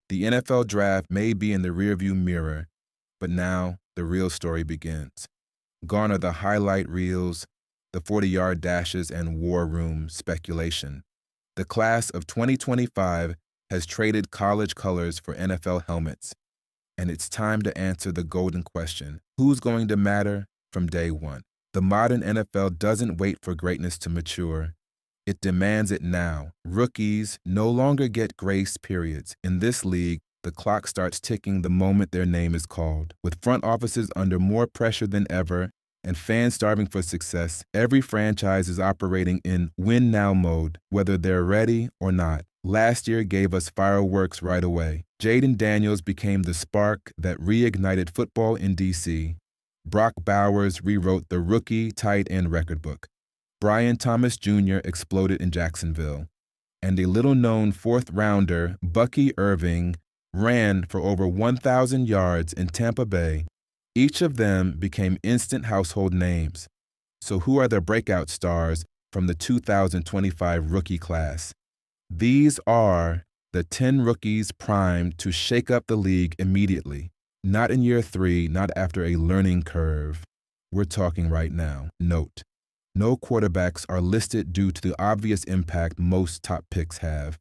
The NFL draft may be in the rearview mirror, but now the real story begins. Gone are the highlight reels, the 40-yard dashes, and war room speculation. The class of 2025 has traded college colors for NFL helmets, and it's time to answer the golden question: who's going to matter from day one? The modern NFL doesn't wait for greatness to mature. It demands it now. Rookies no longer get grace periods. In this league, the clock starts ticking the moment their name is called. With front offices under more pressure than ever and fans starving for success, every franchise is operating in win-now mode, whether they're ready or not. Last year gave us fireworks right away. Jaden Daniels became the spark that reignited football in D.C. Brock Bowers rewrote the rookie tight end record book. Brian Thomas Jr. exploded in Jacksonville. And a little-known fourth-rounder, Bucky Irving, ran for over 1,000 yards in Tampa Bay. Each of them became instant household names. So who are the breakout stars from the 2025 rookie class? These are the 10 rookies primed to shake up the league immediately. Not in year 3, not after a learning curve. We're talking right now. Note: no quarterbacks are listed due to the obvious impact most top picks have.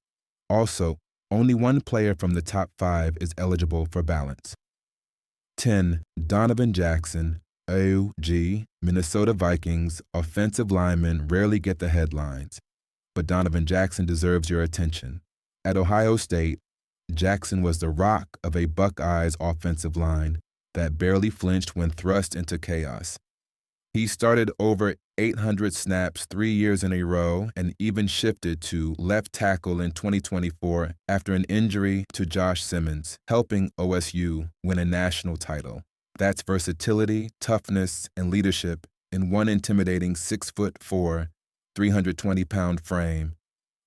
Also, only one player from the top 5 is eligible for balance. 10. Donovan Jackson, OG, Minnesota Vikings, offensive linemen rarely get the headlines, but Donovan Jackson deserves your attention. At Ohio State, Jackson was the rock of a Buckeyes offensive line that barely flinched when thrust into chaos. He started over 800 snaps 3 years in a row and even shifted to left tackle in 2024 after an injury to Josh Simmons, helping OSU win a national title. That's versatility, toughness, and leadership in one intimidating 6'4", 320-pound frame.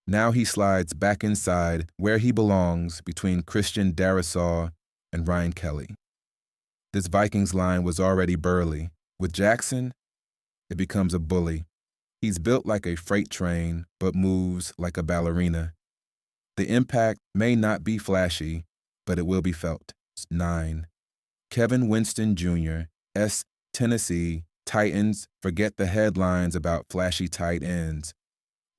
Now he slides back inside where he belongs between Christian Darrisaw and Ryan Kelly. This Vikings line was already burly. With Jackson, it becomes a bully. He's built like a freight train, but moves like a ballerina. The impact may not be flashy, but it will be felt. 9. Kevin Winston Jr., Tennessee Titans. Forget the headlines about flashy tight ends.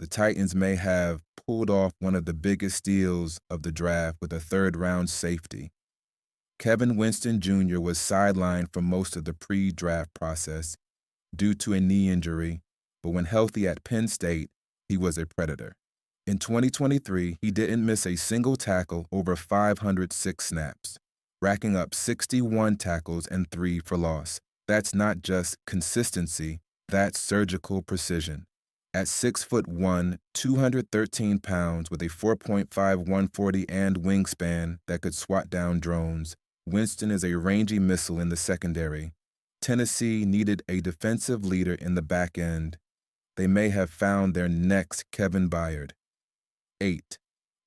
The Titans may have pulled off one of the biggest steals of the draft with a third-round safety. Kevin Winston Jr. was sidelined for most of the pre-draft process due to a knee injury, but when healthy at Penn State, he was a predator. In 2023, he didn't miss a single tackle over 506 snaps, racking up 61 tackles and 3 for loss. That's not just consistency, that's surgical precision. At 6'1", 213 pounds with a 4.5 140 and wingspan that could swat down drones, Winston is a rangy missile in the secondary. Tennessee needed a defensive leader in the back end. They may have found their next Kevin Byard. 8.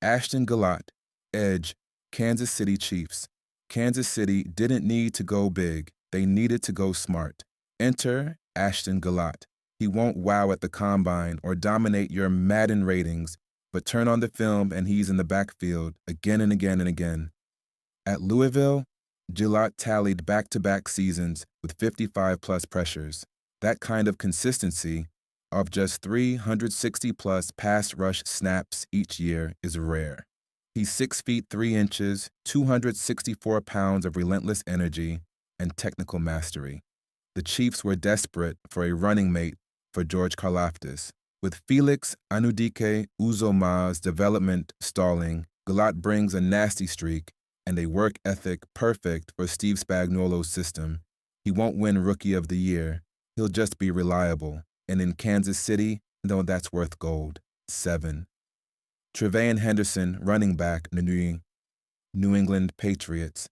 Ashton Jeanty, edge, Kansas City Chiefs. Kansas City didn't need to go big. They needed to go smart. Enter Ashton Jeanty. He won't wow at the combine or dominate your Madden ratings, but turn on the film and he's in the backfield again and again and again. At Louisville, Jeanty tallied back-to-back seasons with 55-plus pressures. That kind of consistency of just 360-plus pass rush snaps each year is rare. He's 6 feet 3 inches, 264 pounds of relentless energy and technical mastery. The Chiefs were desperate for a running mate for George Karlaftis. With Felix Anudike-Uzoma's development stalling, Jeanty brings a nasty streak and a work ethic perfect for Steve Spagnuolo's system. He won't win Rookie of the Year. He'll just be reliable. And in Kansas City, no, that's worth gold. 7. Tre'Von Henderson, running back, New England Patriots.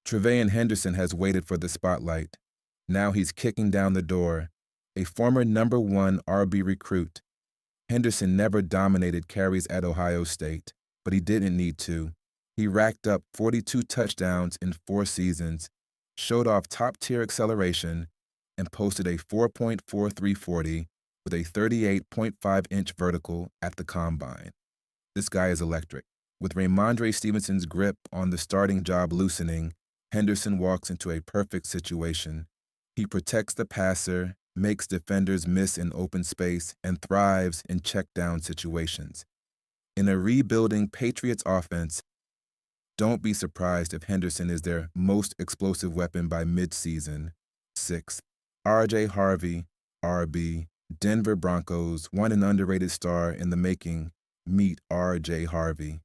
Tre'Von Henderson has waited for the spotlight. Now he's kicking down the door. A former number 1 RB recruit. Henderson never dominated carries at Ohio State, but he didn't need to. He racked up 42 touchdowns in 4 seasons, showed off top-tier acceleration, and posted a 4.4340 with a 38.5-inch vertical at the combine. This guy is electric. With Ramondre Stevenson's grip on the starting job loosening, Henderson walks into a perfect situation. He protects the passer, makes defenders miss in open space, and thrives in check-down situations. In a rebuilding Patriots offense, don't be surprised if Henderson is their most explosive weapon by midseason. 6. R.J. Harvey, RB, Denver Broncos, one an underrated star in the making. Meet R.J. Harvey.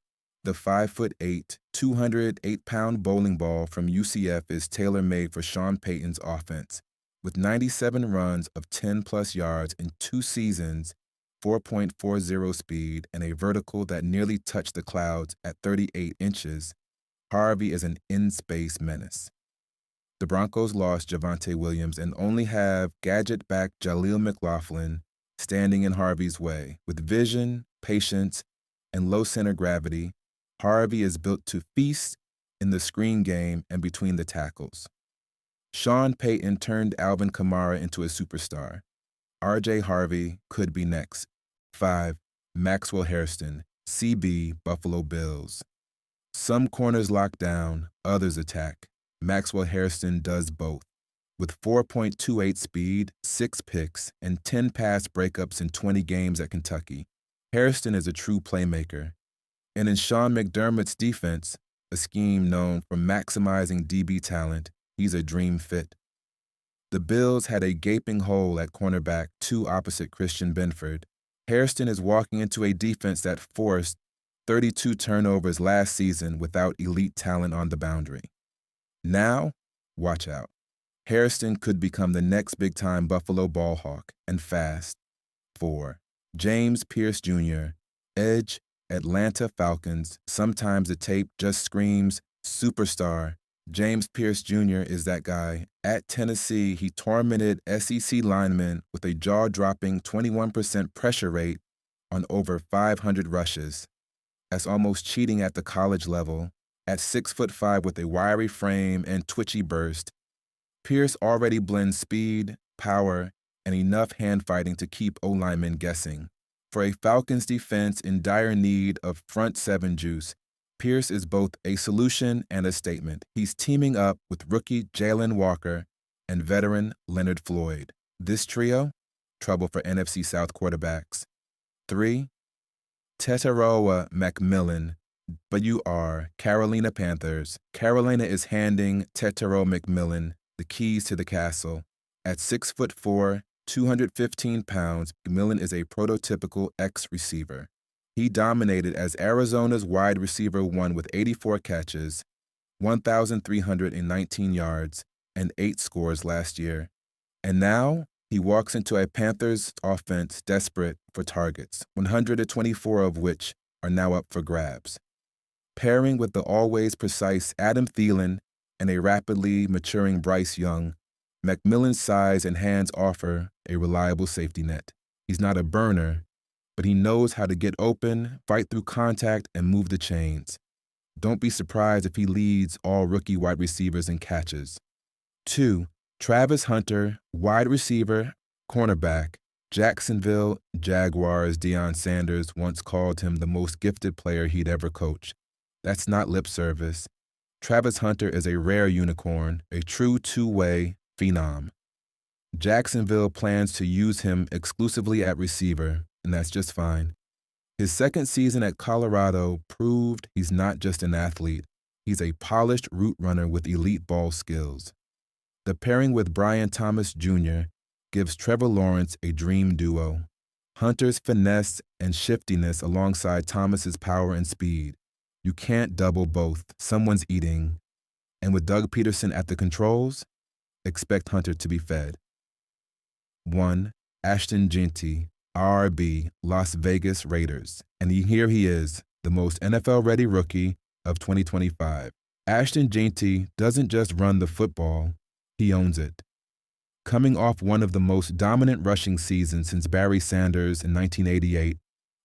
The 5'8", 208-pound bowling ball from UCF is tailor-made for Sean Payton's offense. With 97 runs of 10-plus yards in 2 seasons, 4.40 speed, and a vertical that nearly touched the clouds at 38 inches, Harvey is an in-space menace. The Broncos lost Javonte Williams and only have gadget-back Jaleel McLaughlin standing in Harvey's way. With vision, patience, and low center gravity, Harvey is built to feast in the screen game and between the tackles. Sean Payton turned Alvin Kamara into a superstar. R.J. Harvey could be next. 5. Maxwell Hairston, CB, Buffalo Bills. Some corners lock down, others attack. Maxwell Hairston does both. With 4.28 speed, 6 picks, and 10 pass breakups in 20 games at Kentucky, Hairston is a true playmaker. And in Sean McDermott's defense, a scheme known for maximizing DB talent, he's a dream fit. The Bills had a gaping hole at cornerback, 2 opposite Christian Benford. Hairston is walking into a defense that forced 32 turnovers last season without elite talent on the boundary. Now, watch out. Hairston could become the next big-time Buffalo ball hawk, and fast. 4. James Pearce Jr., edge, Atlanta Falcons. Sometimes the tape just screams superstar. James Pearce Jr. is that guy. At Tennessee, he tormented SEC linemen with a jaw-dropping 21% pressure rate on over 500 rushes. That's almost cheating at the college level. At 6'5" with a wiry frame and twitchy burst, Pearce already blends speed, power, and enough hand fighting to keep O-linemen guessing. For a Falcons defense in dire need of front seven juice, Pearce is both a solution and a statement. He's teaming up with rookie Jalen Walker and veteran Leonard Floyd. This trio, trouble for NFC South quarterbacks. 3. Tetaroa McMillan, but you are Carolina Panthers. Carolina is handing Tetero McMillan the keys to the castle. At 6'4", 215 pounds, McMillan is a prototypical X-receiver. He dominated as Arizona's wide receiver one with 84 catches, 1,319 yards, and 8 scores last year. And now he walks into a Panthers offense desperate for targets, 124 of which are now up for grabs. Pairing with the always precise Adam Thielen and a rapidly maturing Bryce Young, McMillan's size and hands offer a reliable safety net. He's not a burner, but he knows how to get open, fight through contact, and move the chains. Don't be surprised if he leads all rookie wide receivers in catches. 2. Travis Hunter, wide receiver, cornerback. Jacksonville Jaguars' Deion Sanders once called him the most gifted player he'd ever coached. That's not lip service. Travis Hunter is a rare unicorn, a true two-way phenom. Jacksonville plans to use him exclusively at receiver, and that's just fine. His second season at Colorado proved he's not just an athlete. He's a polished route runner with elite ball skills. The pairing with Brian Thomas Jr. gives Trevor Lawrence a dream duo. Hunter's finesse and shiftiness alongside Thomas's power and speed. You can't double both. Someone's eating. And with Doug Peterson at the controls, expect Hunter to be fed. 1. Ashton Jeanty, RB, Las Vegas Raiders. And here he is, the most NFL-ready rookie of 2025. Ashton Jeanty doesn't just run the football, he owns it. Coming off one of the most dominant rushing seasons since Barry Sanders in 1988,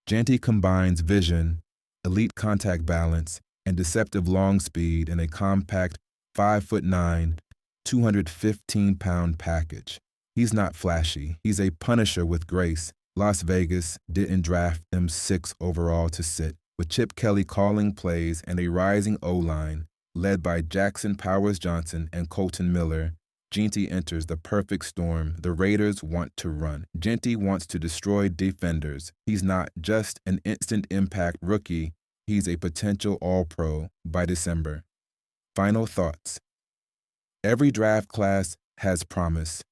Jeanty combines vision, elite contact balance, and deceptive long speed in a compact 5'9", 215-pound package. He's not flashy. He's a punisher with grace. Las Vegas didn't draft him 6 overall to sit. With Chip Kelly calling plays and a rising O-line, led by Jackson Powers Johnson and Colton Miller, Jeanty enters the perfect storm the Raiders want to run. Jeanty wants to destroy defenders. He's not just an instant impact rookie, he's a potential All-Pro by December. Final thoughts. Every draft class has promise,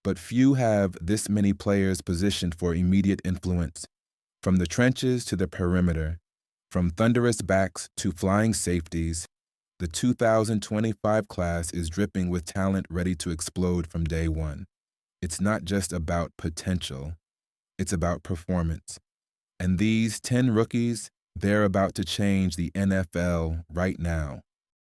but few have this many players positioned for immediate influence. From the trenches to the perimeter, from thunderous backs to flying safeties, the 2025 class is dripping with talent ready to explode from day one. It's not just about potential, it's about performance. And these 10 rookies, they're about to change the NFL right now.